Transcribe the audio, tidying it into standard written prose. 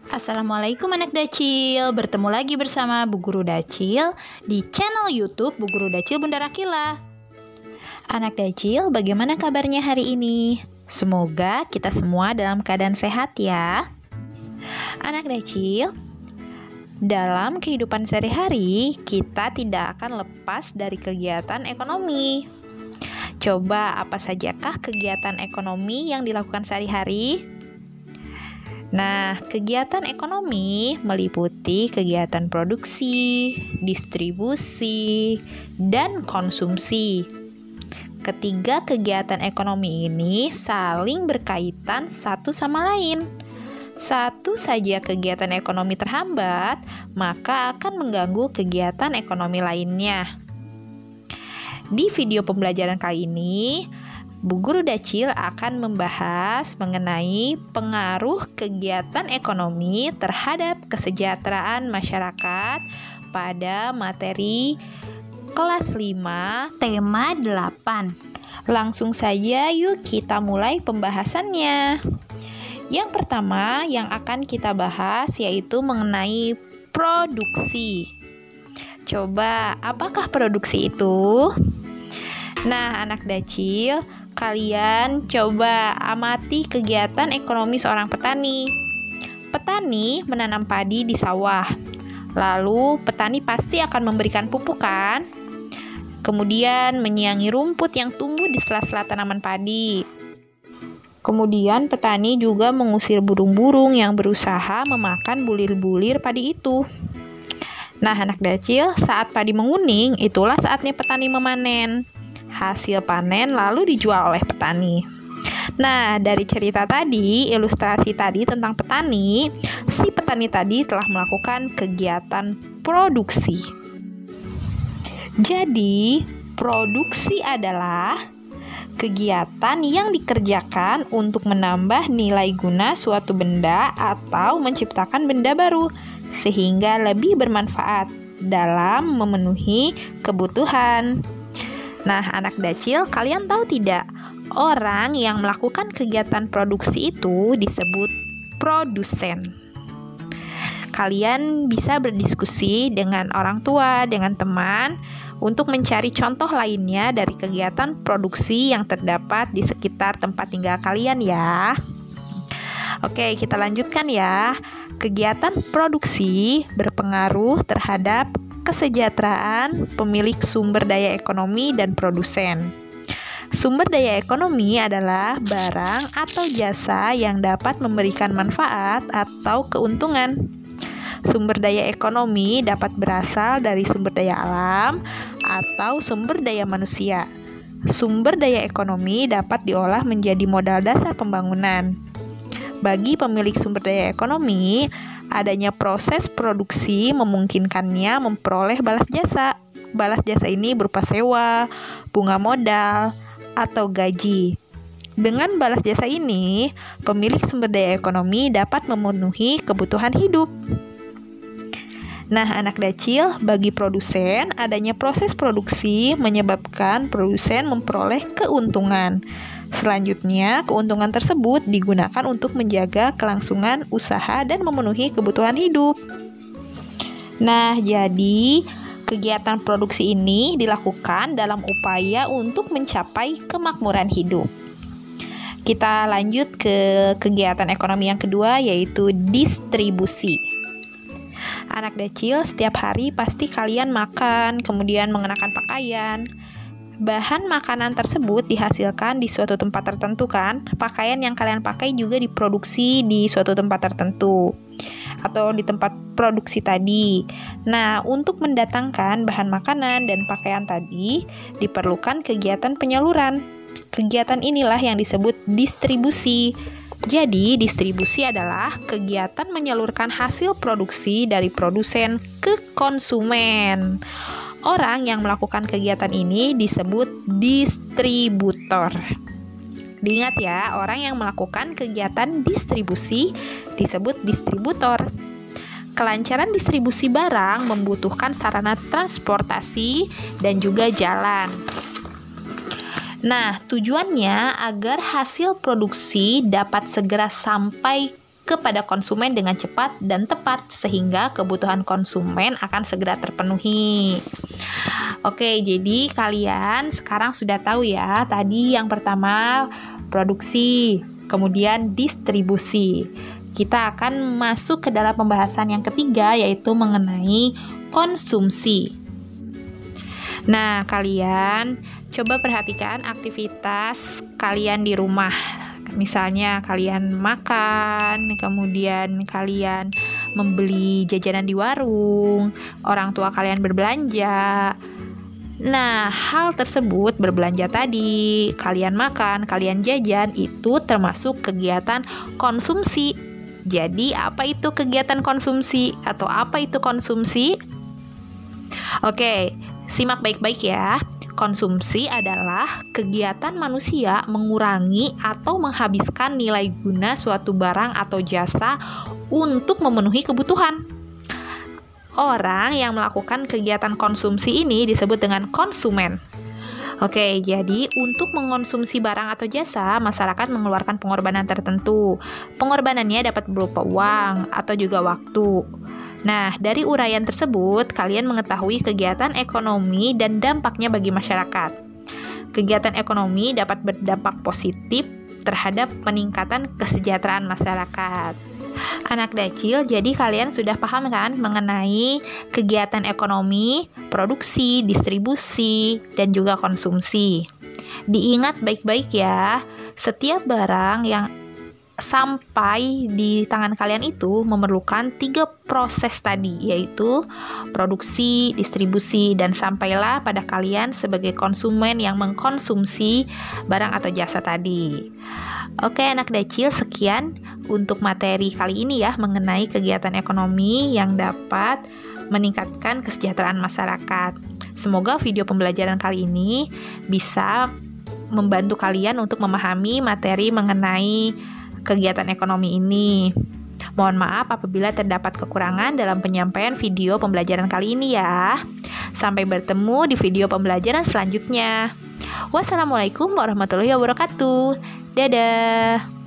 Assalamualaikum anak Dacil, bertemu lagi bersama Bu Guru Dacil di channel YouTube Bu Guru Dacil Bunda Rakila. Anak Dacil, bagaimana kabarnya hari ini? Semoga kita semua dalam keadaan sehat ya. Anak Dacil, dalam kehidupan sehari-hari, kita tidak akan lepas dari kegiatan ekonomi. Coba apa sajakah kegiatan ekonomi yang dilakukan sehari-hari? Nah, kegiatan ekonomi meliputi kegiatan produksi, distribusi, dan konsumsi. Ketiga kegiatan ekonomi ini saling berkaitan satu sama lain. Satu saja kegiatan ekonomi terhambat, maka akan mengganggu kegiatan ekonomi lainnya. Di video pembelajaran kali ini, Bu Guru Dacil akan membahas mengenai pengaruh kegiatan ekonomi terhadap kesejahteraan masyarakat pada materi kelas 5, tema 8. Langsung saja yuk kita mulai pembahasannya. Yang pertama yang akan kita bahas yaitu mengenai produksi. Coba, apakah produksi itu? Nah, anak Dacil, kalian coba amati kegiatan ekonomi seorang petani. Petani menanam padi di sawah. Lalu, petani pasti akan memberikan pupuk kan? Kemudian menyiangi rumput yang tumbuh di sela-sela tanaman padi. Kemudian petani juga mengusir burung-burung yang berusaha memakan bulir-bulir padi itu. Nah, anak Dacil, saat padi menguning, itulah saatnya petani memanen. Hasil panen lalu dijual oleh petani. Nah, dari cerita tadi, ilustrasi tadi tentang petani, si petani tadi telah melakukan kegiatan produksi. Jadi, produksi adalah kegiatan yang dikerjakan untuk menambah nilai guna suatu benda atau menciptakan benda baru sehingga lebih bermanfaat dalam memenuhi kebutuhan. Nah, anak Dacil, kalian tahu tidak? Orang yang melakukan kegiatan produksi itu disebut produsen. Kalian bisa berdiskusi dengan orang tua, dengan teman, untuk mencari contoh lainnya dari kegiatan produksi yang terdapat di sekitar tempat tinggal kalian ya. Oke, kita lanjutkan ya. Kegiatan produksi berpengaruh terhadap kesejahteraan pemilik sumber daya ekonomi dan produsen. Sumber daya ekonomi adalah barang atau jasa yang dapat memberikan manfaat atau keuntungan. Sumber daya ekonomi dapat berasal dari sumber daya alam atau sumber daya manusia. Sumber daya ekonomi dapat diolah menjadi modal dasar pembangunan. Bagi pemilik sumber daya ekonomi, adanya proses produksi memungkinkannya memperoleh balas jasa. Balas jasa ini berupa sewa, bunga modal, atau gaji. Dengan balas jasa ini, pemilik sumber daya ekonomi dapat memenuhi kebutuhan hidup. Nah, anak Dacil, bagi produsen, adanya proses produksi menyebabkan produsen memperoleh keuntungan. Selanjutnya, keuntungan tersebut digunakan untuk menjaga kelangsungan usaha dan memenuhi kebutuhan hidup. Nah, jadi kegiatan produksi ini dilakukan dalam upaya untuk mencapai kemakmuran hidup. Kita lanjut ke kegiatan ekonomi yang kedua, yaitu distribusi. Anak Dacil, setiap hari pasti kalian makan, kemudian mengenakan pakaian. Bahan makanan tersebut dihasilkan di suatu tempat tertentu kan? Pakaian yang kalian pakai juga diproduksi di suatu tempat tertentu atau di tempat produksi tadi. Nah, untuk mendatangkan bahan makanan dan pakaian tadi diperlukan kegiatan penyaluran. Kegiatan inilah yang disebut distribusi. Jadi, distribusi adalah kegiatan menyalurkan hasil produksi dari produsen ke konsumen. Orang yang melakukan kegiatan ini disebut distributor. Diingat ya, orang yang melakukan kegiatan distribusi disebut distributor. Kelancaran distribusi barang membutuhkan sarana transportasi dan juga jalan. Nah, tujuannya agar hasil produksi dapat segera sampai kepada konsumen dengan cepat dan tepat sehingga kebutuhan konsumen akan segera terpenuhi. Oke, jadi kalian sekarang sudah tahu ya, tadi yang pertama produksi, kemudian distribusi. Kita akan masuk ke dalam pembahasan yang ketiga, yaitu mengenai konsumsi. Nah, kalian coba perhatikan aktivitas kalian di rumah. Misalnya kalian makan, kemudian kalian membeli jajanan di warung, orang tua kalian berbelanja. Nah, hal tersebut, berbelanja tadi, kalian makan, kalian jajan, itu termasuk kegiatan konsumsi. Jadi, apa itu kegiatan konsumsi? Atau apa itu konsumsi? Oke, simak baik-baik ya. Konsumsi adalah kegiatan manusia mengurangi atau menghabiskan nilai guna suatu barang atau jasa untuk memenuhi kebutuhan. Orang yang melakukan kegiatan konsumsi ini disebut dengan konsumen. Oke, jadi untuk mengonsumsi barang atau jasa, masyarakat mengeluarkan pengorbanan tertentu. Pengorbanannya dapat berupa uang atau juga waktu. Nah, dari uraian tersebut, kalian mengetahui kegiatan ekonomi dan dampaknya bagi masyarakat. Kegiatan ekonomi dapat berdampak positif terhadap peningkatan kesejahteraan masyarakat. Anak Dacil, jadi kalian sudah paham kan mengenai kegiatan ekonomi, produksi, distribusi, dan juga konsumsi. Diingat baik-baik ya, setiap barang yang sampai di tangan kalian itu memerlukan 3 proses tadi, yaitu produksi, distribusi, dan sampailah pada kalian sebagai konsumen yang mengkonsumsi barang atau jasa tadi. Oke anak Dacil, sekian untuk materi kali ini ya mengenai kegiatan ekonomi yang dapat meningkatkan kesejahteraan masyarakat. Semoga video pembelajaran kali ini bisa membantu kalian untuk memahami materi mengenai kegiatan ekonomi ini. Mohon maaf apabila terdapat kekurangan dalam penyampaian video pembelajaran kali ini ya. Sampai bertemu di video pembelajaran selanjutnya. Wassalamualaikum warahmatullahi wabarakatuh. Dadah.